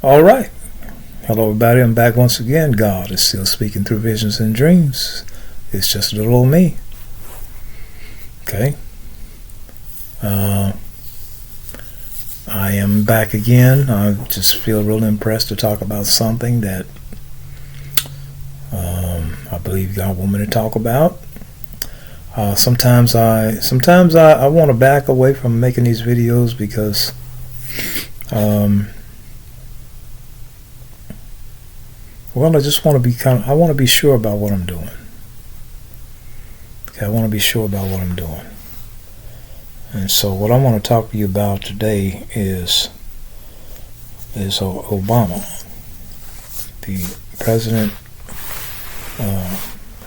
All right. Hello, everybody. I'm back once again. God is still speaking through visions and dreams. It's just little old me. Okay. I am back again. I just feel real impressed to talk about something that I believe God want me to talk about. Sometimes I want to back away from making these videos because I just want to be I want to be sure about what I'm doing. Okay, I want to be sure about what I'm doing. And so what I want to talk to you about today is Obama, the president,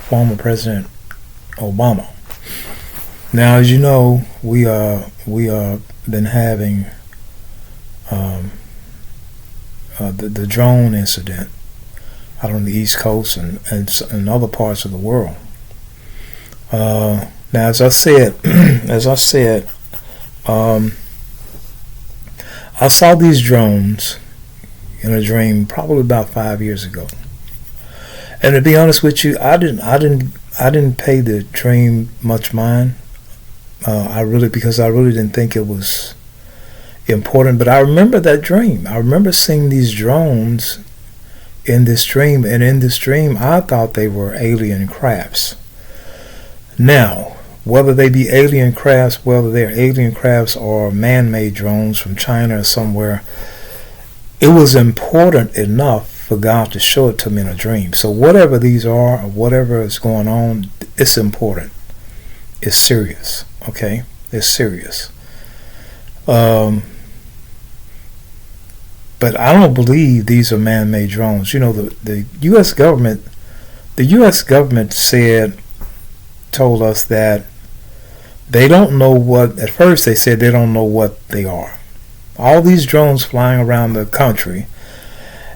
former President Obama. Now, as you know, we are been having the drone incident out on the East Coast and other parts of the world. Now, as I said, I saw these drones in a dream probably about 5 years ago. And to be honest with you, I didn't pay the dream much mind. Because I really didn't think it was important. But I remember that dream. I remember seeing these drones in this dream, and in this dream I thought they were alien crafts. Now, whether they be alien crafts, whether they're alien crafts or man-made drones from China or somewhere, it was important enough for God to show it to me in a dream. So whatever these are or whatever is going on, it's important. It's serious. Okay? It's serious. But I don't believe these are man-made drones. You know, the U.S. government told us that they don't know what, at first they said they don't know what they are. All these drones flying around the country,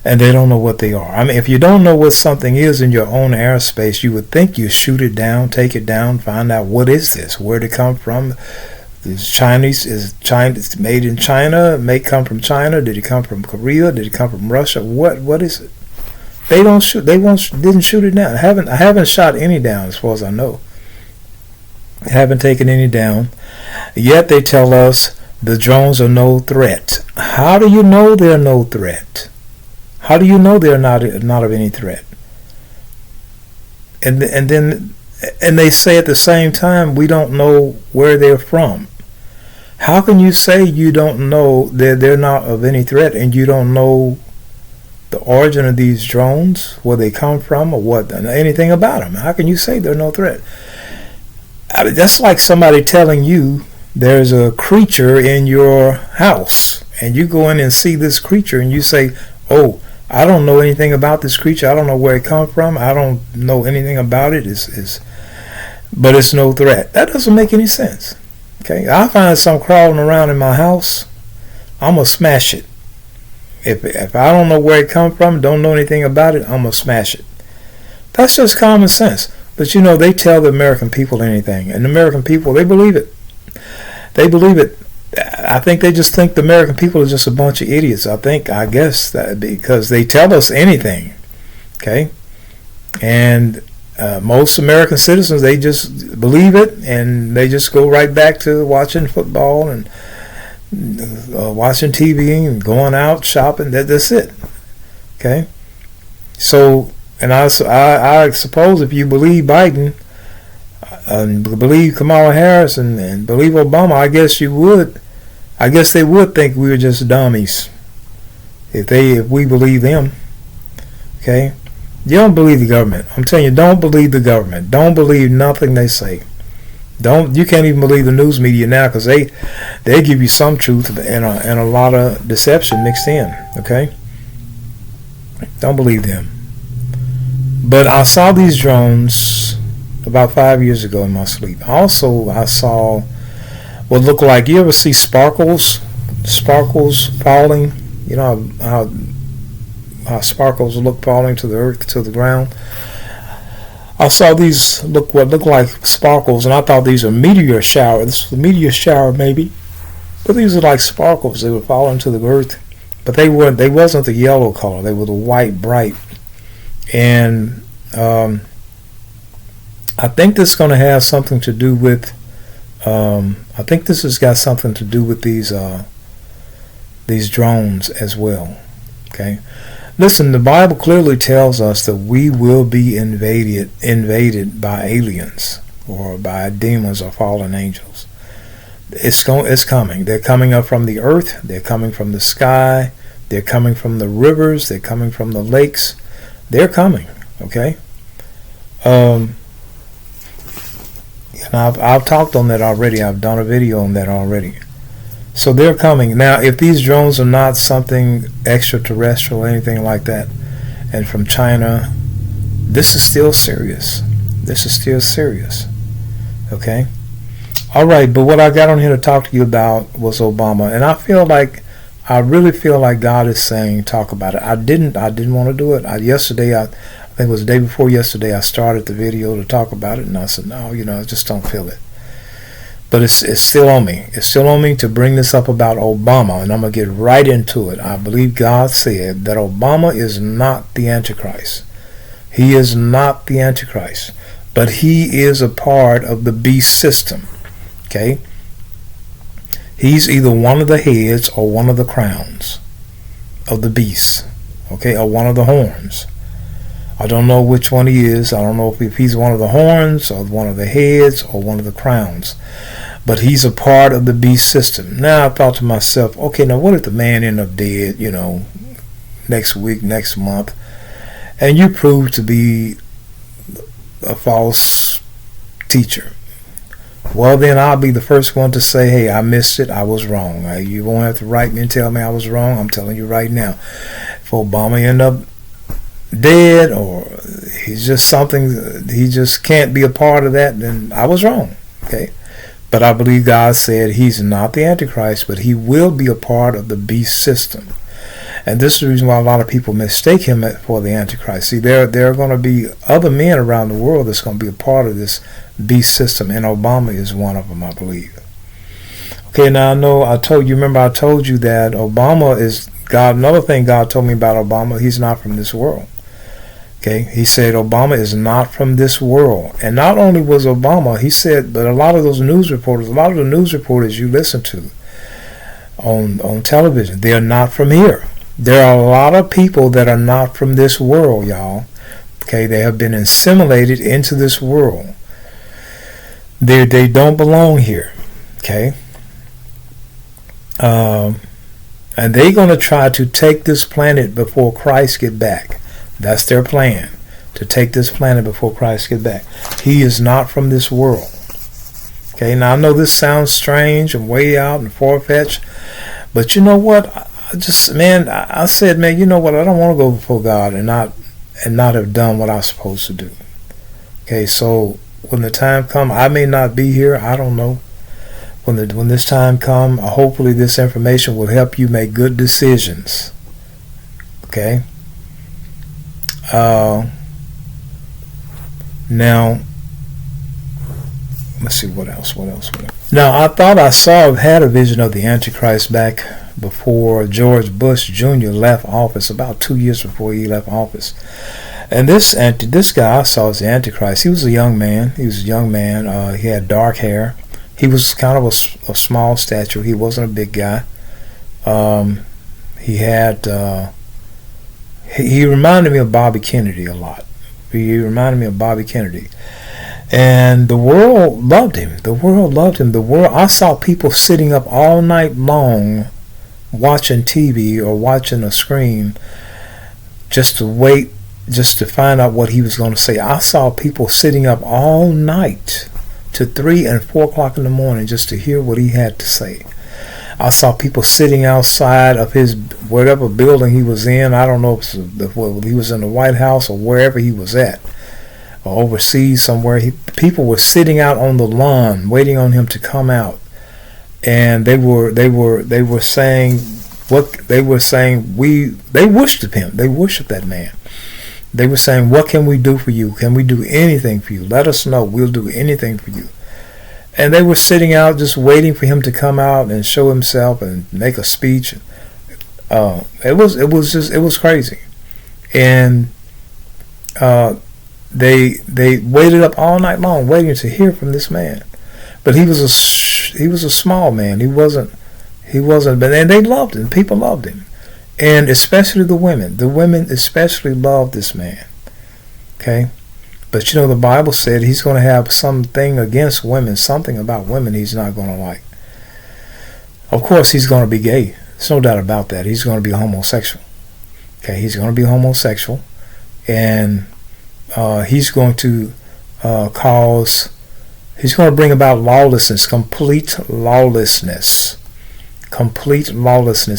and they don't know what they are. I mean, if you don't know what something is in your own airspace, you would think you shoot it down, take it down, find out what is this, where did it come from. Is China made in China? May come from China? Did it come from Korea? Did it come from Russia? What is it? They don't shoot. Didn't shoot it down. I haven't shot any down as far as I know. I haven't taken any down. Yet they tell us the drones are no threat. How do you know they're no threat? How do you know they're not of any threat? And they say at the same time we don't know where they're from. How can you say you don't know that they're not of any threat and you don't know the origin of these drones, where they come from, or what, anything about them? How can you say they're no threat? I mean, that's like somebody telling you there's a creature in your house, and you go in and see this creature, and you say, "Oh, I don't know anything about this creature. I don't know where it comes from. I don't know anything about it. But it's no threat." That doesn't make any sense. Okay, I find something crawling around in my house, I'm gonna smash it. If I don't know where it comes from, don't know anything about it, I'm gonna smash it. That's just common sense. But you know, they tell the American people anything, and the American people, they believe it. They believe it. I think they just think the American people are just a bunch of idiots. I guess that because they tell us anything. Okay, and most American citizens, they just believe it, and they just go right back to watching football and watching TV and going out shopping. That's it. Okay, so, and I suppose if you believe Biden and believe Kamala Harris and believe Obama, I guess they would think we were just dummies if we believe them. Okay, you don't believe the government. I'm telling you, don't believe the government. Don't believe nothing they say. You can't even believe the news media now, because they give you some truth and a lot of deception mixed in. Okay, don't believe them. But I saw these drones about 5 years ago in my sleep. Also, I saw what looked like, you ever see sparkles falling? You know how sparkles look falling to the earth, to the ground. I saw these what looked like sparkles, and I thought these were meteor shower. This was a meteor shower maybe, but these are like sparkles. They were falling to the earth, but they wasn't the yellow color. They were the white, bright. And I think this is going to have something to do with. I think this has got something to do with these drones as well. Okay, listen. The Bible clearly tells us that we will be invaded by aliens or by demons or fallen angels. It's coming. They're coming up from the earth. They're coming from the sky. They're coming from the rivers. They're coming from the lakes. They're coming. Okay. And I've talked on that already. I've done a video on that already. So they're coming. Now, if these drones are not something extraterrestrial or anything like that, and from China, this is still serious. This is still serious. Okay? All right, but what I got on here to talk to you about was Obama. And I really feel like God is saying, talk about it. I didn't want to do it. Yesterday, I think it was the day before yesterday, I started the video to talk about it, and I said, no, I just don't feel it. But it's still on me. It's still on me to bring this up about Obama, and I'm going to get right into it. I believe God said that Obama is not the Antichrist. He is not the Antichrist, but he is a part of the beast system. Okay? He's either one of the heads or one of the crowns of the beast. Okay? Or one of the horns. I don't know which one he is. I don't know if he's one of the horns or one of the heads or one of the crowns. But he's a part of the beast system. Now I thought to myself, okay, now what if the man end up dead, next week, next month, and you prove to be a false teacher? Well, then I'll be the first one to say, hey, I missed it. I was wrong. You won't have to write me and tell me I was wrong. I'm telling you right now. If Obama end up dead or he's just something, he just can't be a part of that, then I was wrong. Okay? But I believe God said he's not the Antichrist, but he will be a part of the beast system. And this is the reason why a lot of people mistake him for the Antichrist. See, there are going to be other men around the world that's going to be a part of this beast system, and Obama is one of them, I believe. Okay, now I told you that Obama is God. Another thing God told me about Obama, he's not from this world. Okay, he said Obama is not from this world. And not only was Obama, he said, but a lot of the news reporters you listen to on television, they're not from here. There are a lot of people that are not from this world, y'all. Okay, they have been assimilated into this world. They don't belong here. Okay, and they're going to try to take this planet before Christ get back. That's their plan, to take this planet before Christ get back. He is not from this world. Okay, now I know this sounds strange and way out and far-fetched, but you know what? I said, man, you know what? I don't want to go before God and not have done what I was supposed to do. Okay, so when the time comes, I may not be here. I don't know. When this time comes, hopefully this information will help you make good decisions. Okay. Now, let's see what else. Now, I thought I had a vision of the Antichrist back before George Bush Jr. left office, about 2 years before he left office. And this guy I saw as the Antichrist. He was a young man. He had dark hair. He was kind of a small stature. He wasn't a big guy. He reminded me of Bobby Kennedy a lot. And the world loved him. I saw people sitting up all night long watching TV or watching a screen just to find out what he was going to say. I saw people sitting up all night to 3 and 4 o'clock in the morning just to hear what he had to say. I saw people sitting outside of his whatever building he was in. I don't know if he was in the White House or wherever he was at, or overseas somewhere. People were sitting out on the lawn waiting on him to come out, and they were saying what they were saying. They worshiped him. They worshiped that man. They were saying, "What can we do for you? Can we do anything for you? Let us know. We'll do anything for you." And they were sitting out just waiting for him to come out and show himself and make a speech. It was crazy, and they waited up all night long waiting to hear from this man. But he was a small man. He wasn't. But and they loved him. People loved him, and especially the women. The women especially loved this man. Okay, but the Bible said he's going to have something against women, something about women he's not going to like. Of course, he's going to be gay. There's no doubt about that. He's going to be homosexual. Okay, he's going to be homosexual, and he's going to he's going to bring about lawlessness, complete lawlessness,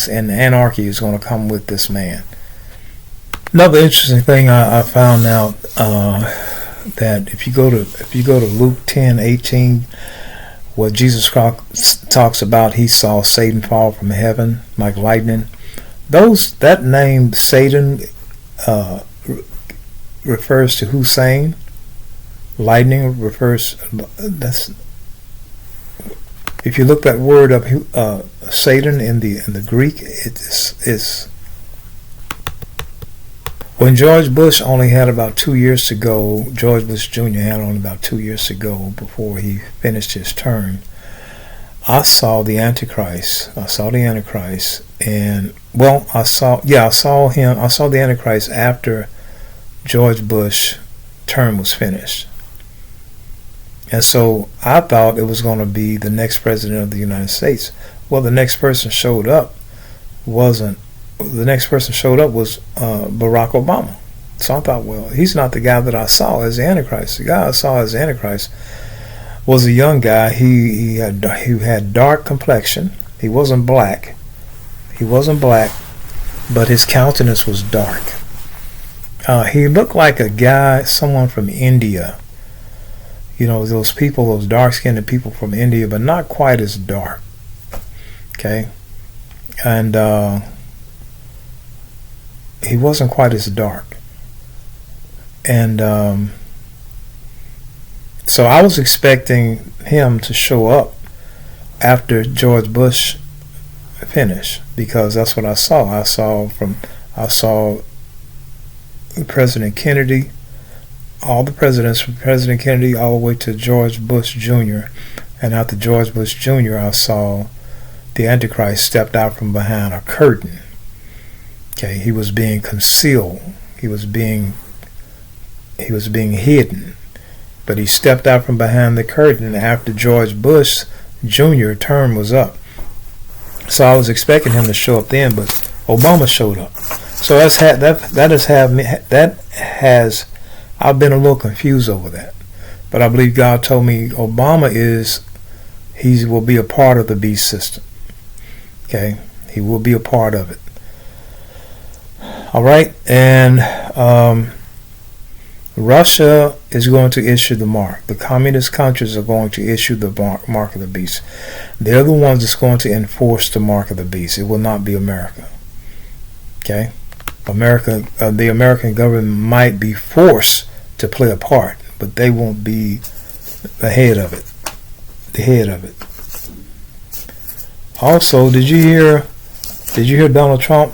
and anarchy is going to come with this man. Another interesting thing I found out that if you go to Luke 10:18, where Jesus Christ talks about he saw Satan fall from heaven like lightning. That name Satan refers to Hussein. Lightning refers. If you look that word up, Satan in the Greek, it's when George Bush only had about 2 years to go. George Bush Jr. had only about 2 years to go before he finished his term. I saw the Antichrist. And I saw him. I saw the Antichrist after George Bush term was finished. And so I thought it was going to be the next president of the United States. Well, the next person showed up was Barack Obama. So I thought, well, he's not the guy that I saw as the Antichrist. The guy I saw as the Antichrist was a young guy. He had dark complexion. He wasn't black, but his countenance was dark. He looked like someone from India. Those people, those dark-skinned people from India, but not quite as dark. Okay? And he wasn't quite as dark. And so I was expecting him to show up after George Bush finished, because that's what I saw. I saw President Kennedy, all the presidents from President Kennedy all the way to George Bush Jr. And after George Bush Jr., I saw the Antichrist stepped out from behind a curtain. Okay, he was being concealed. He was being hidden. But he stepped out from behind the curtain after George Bush Jr. term was up. So I was expecting him to show up then, but Obama showed up. So I've been a little confused over that. But I believe God told me Obama he will be a part of the beast system. Okay, he will be a part of it. All right, and Russia is going to issue the mark. The communist countries are going to issue the mark of the beast. They're the ones that's going to enforce the mark of the beast. It will not be America. Okay, the American government might be forced to play a part, but they won't be the head of it. Also, did you hear Donald Trump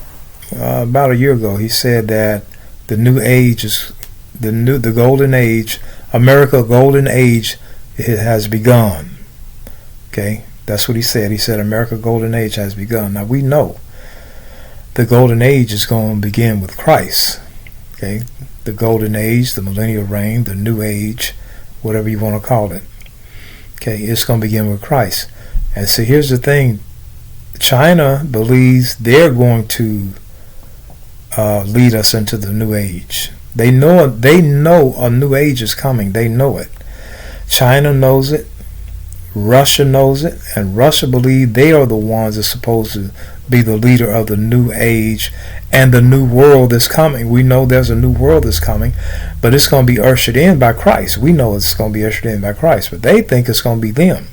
about a year ago? He said that the new age is the golden age, America golden age, it has begun. Okay, that's what he said. He said America golden age has begun. Now we know the golden age is going to begin with Christ. Okay, the golden age, the millennial reign, the new age, whatever you want to call it. Okay, it's going to begin with Christ. And so here's the thing. China believes they're going to lead us into the new age. They know a new age is coming. They know it. China knows it. Russia knows it. And Russia believes they are the ones that's supposed to be the leader of the new age and the new world that's coming. We know there's a new world that's coming, but it's going to be ushered in by Christ. We know it's going to be ushered in by Christ, but they think it's going to be them.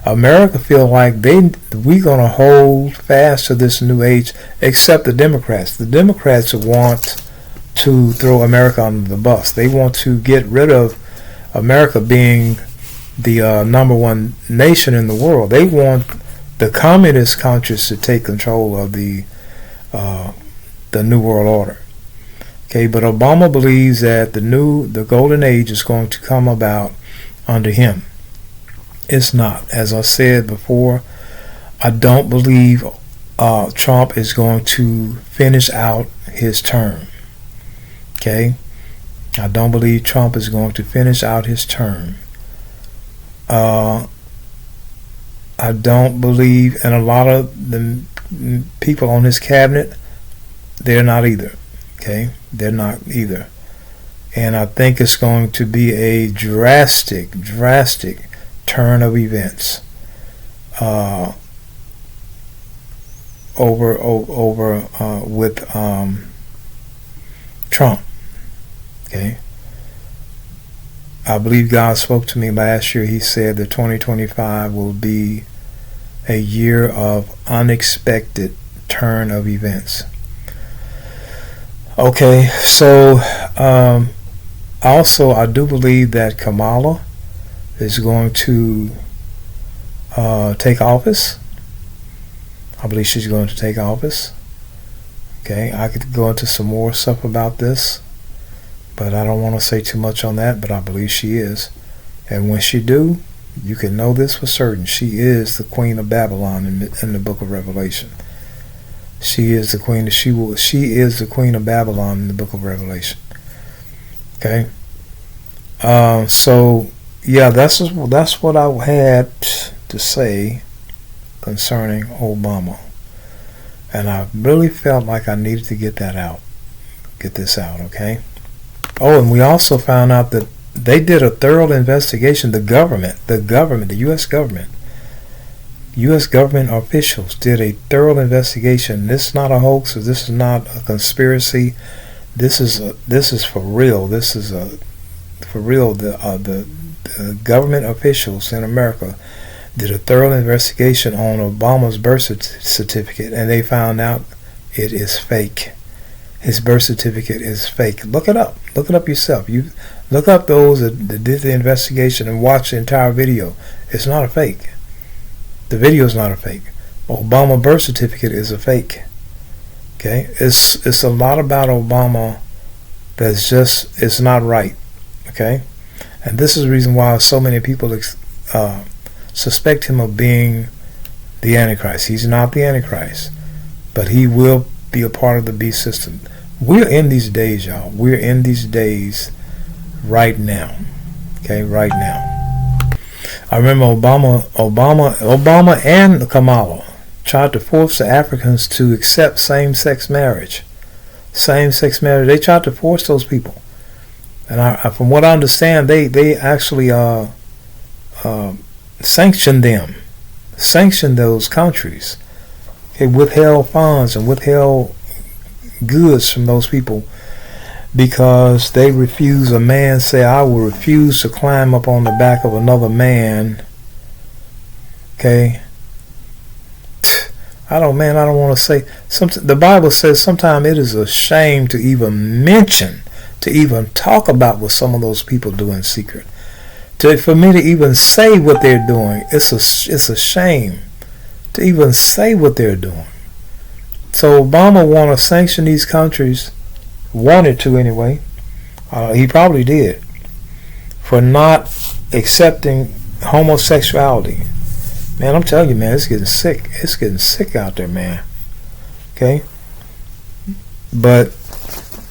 America feel like we're going to hold fast to this new age, except the Democrats. The Democrats want to throw America under the bus. They want to get rid of America being the number one nation in the world. They want the communist countries to take control of the the New World Order. Okay, but Obama believes that the golden age is going to come about under him. It's not. As I said before, I don't believe Trump is going to finish out his term. Okay? I don't believe Trump is going to finish out his term. I don't believe, and a lot of the people on his cabinet, they're not either. Okay? They're not either. And I think it's going to be a drastic turn of events over with Trump. Okay. I believe God spoke to me last year. He said that 2025 will be a year of unexpected turn of events. Okay, so also I do believe that Kamala is going to take office. I believe she's going to take office. Okay, I could go into some more stuff about this, but I don't want to say too much on that, but I believe she is. And when she do, you can know this for certain. She is the queen of Babylon in the book of Revelation. She is the queen. She is the queen of Babylon in the book of Revelation. Okay. So yeah, that's what I had to say concerning Obama, and I really felt like I needed to get this out. Okay. Oh, and we also found out that they did a thorough investigation. The U.S. government officials did a thorough investigation. This is not a hoax, or this is not a conspiracy. This is for real. This is for real. The government officials in America did a thorough investigation on Obama's birth certificate, and they found out it is fake. His birth certificate is fake. Look it up. Look it up yourself. You look up those that did the investigation and watch the entire video. It's not a fake. The video is not a fake. Obama birth certificate is a fake. Okay, it's a lot about Obama that's just, it's not right. Okay, and this is the reason why so many people suspect him of being the Antichrist. He's not the Antichrist, but he will be a part of the beast system. We're in these days, y'all. We're in these days right now. Okay, right now. I remember Obama and Kamala tried to force the Africans to accept same-sex marriage. Same-sex marriage. They tried to force those people. And from what I understand, they actually sanctioned them. Sanctioned those countries. Okay, withheld funds and withheld goods from those people because they refuse. A man say, I will refuse to climb up on the back of another man. Okay, I don't want to say something. The Bible says sometimes it is a shame to even mention, to even talk about what some of those people do in secret. For me to even say what they're doing, it's a shame to even say what they're doing. So Obama want to sanction these countries, wanted to anyway. He probably did, for not accepting homosexuality. Man, I'm telling you, man, it's getting sick. It's getting sick out there, man. Okay? But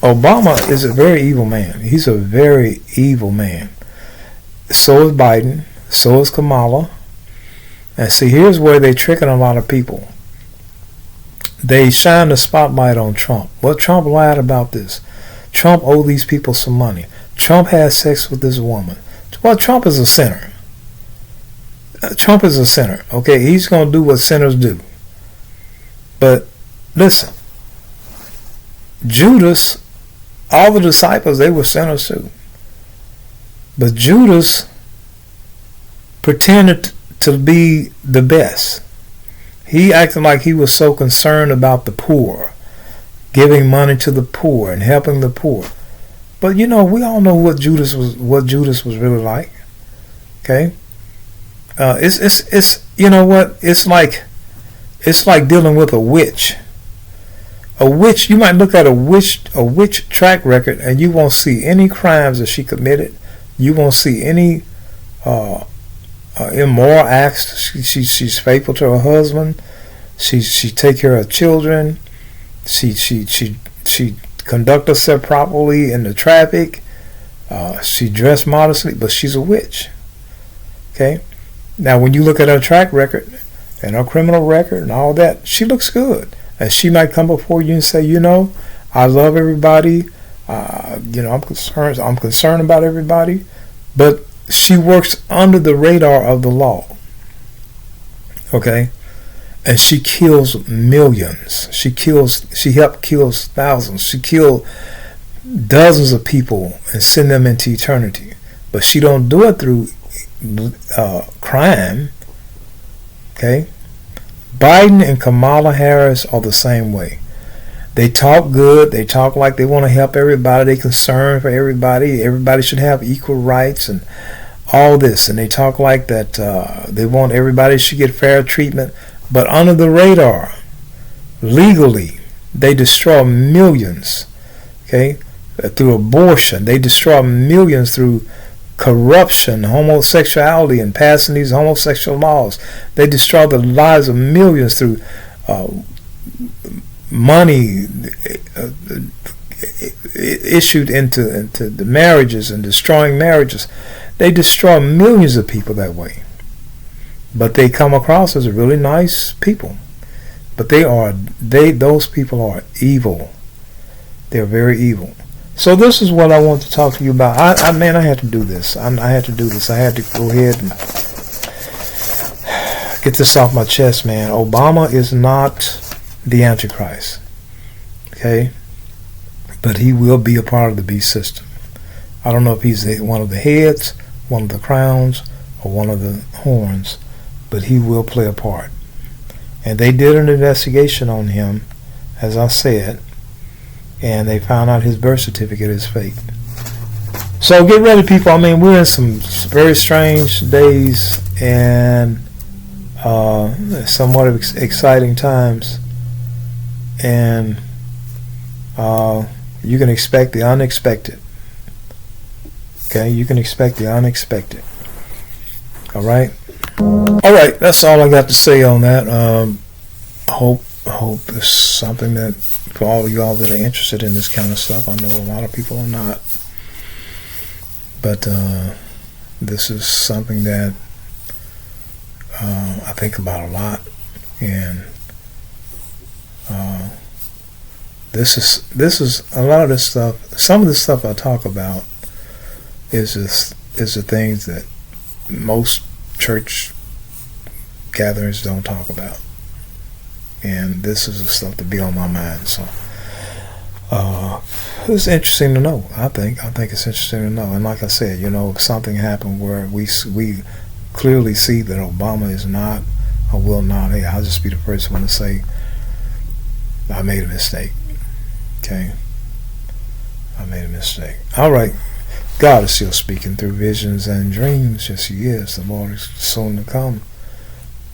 Obama is a very evil man. He's a very evil man. So is Biden. So is Kamala. And see, here's where they're tricking a lot of people. They shine the spotlight on Trump. Well, Trump lied about this. Trump owed these people some money. Trump had sex with this woman. Well, Trump is a sinner. Trump is a sinner. Okay, he's going to do what sinners do. But listen, Judas, all the disciples, they were sinners too. But Judas pretended to be the best. He acted like he was so concerned about the poor, giving money to the poor and helping the poor. But you know, we all know what Judas was really like. Okay, it's you know what? It's like dealing with a witch. A witch, you might look at a witch track record, and you won't see any crimes that she committed. You won't see any immoral acts. She's faithful to her husband. She take care of children. She conduct herself properly in the traffic. She dressed modestly, but she's a witch. Okay. Now, when you look at her track record and her criminal record and all that, she looks good. And she might come before you and say, I love everybody. I'm concerned about everybody. But she works under the radar of the law. Okay? And she kills millions. She helped kill thousands. She killed dozens of people and send them into eternity. But she don't do it through crime. Okay? Biden and Kamala Harris are the same way. They talk good. They talk like they want to help everybody. They concern for everybody. Everybody should have equal rights and all this. And they talk like that they want everybody should get fair treatment. But under the radar, legally, they destroy millions. Okay, through abortion. They destroy millions through corruption, homosexuality, and passing these homosexual laws. They destroy the lives of millions through money issued into the marriages and destroying marriages. They destroy millions of people that way. But they come across as really nice people. But those people are evil. They're very evil. So this is what I want to talk to you about. I had to do this. I had to do this. I had to go ahead and get this off my chest, man. Obama is not the Antichrist. Okay? But he will be a part of the beast system. I don't know if he's one of the heads, one of the crowns, or one of the horns, but he will play a part. And they did an investigation on him, as I said, and they found out his birth certificate is fake. So get ready, people. I mean, we're in some very strange days and somewhat of exciting times. And you can expect the unexpected. Okay, you can expect the unexpected. All right. All right. That's all I got to say on that. I hope it's something that for all of y'all that are interested in this kind of stuff. I know a lot of people are not, but this is something that I think about a lot, and this is a lot of this stuff. Some of the stuff I talk about is the things that most church gatherings don't talk about, and this is the stuff to be on my mind. So it's interesting to know. I think it's interesting to know. And like I said, if something happened where we clearly see that Obama is not or will not, hey, I'll just be the first one to say I made a mistake. Okay, I made a mistake. All right. God is still speaking through visions and dreams. Yes, He is. The Lord is soon to come.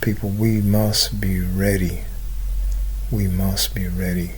People, we must be ready. We must be ready.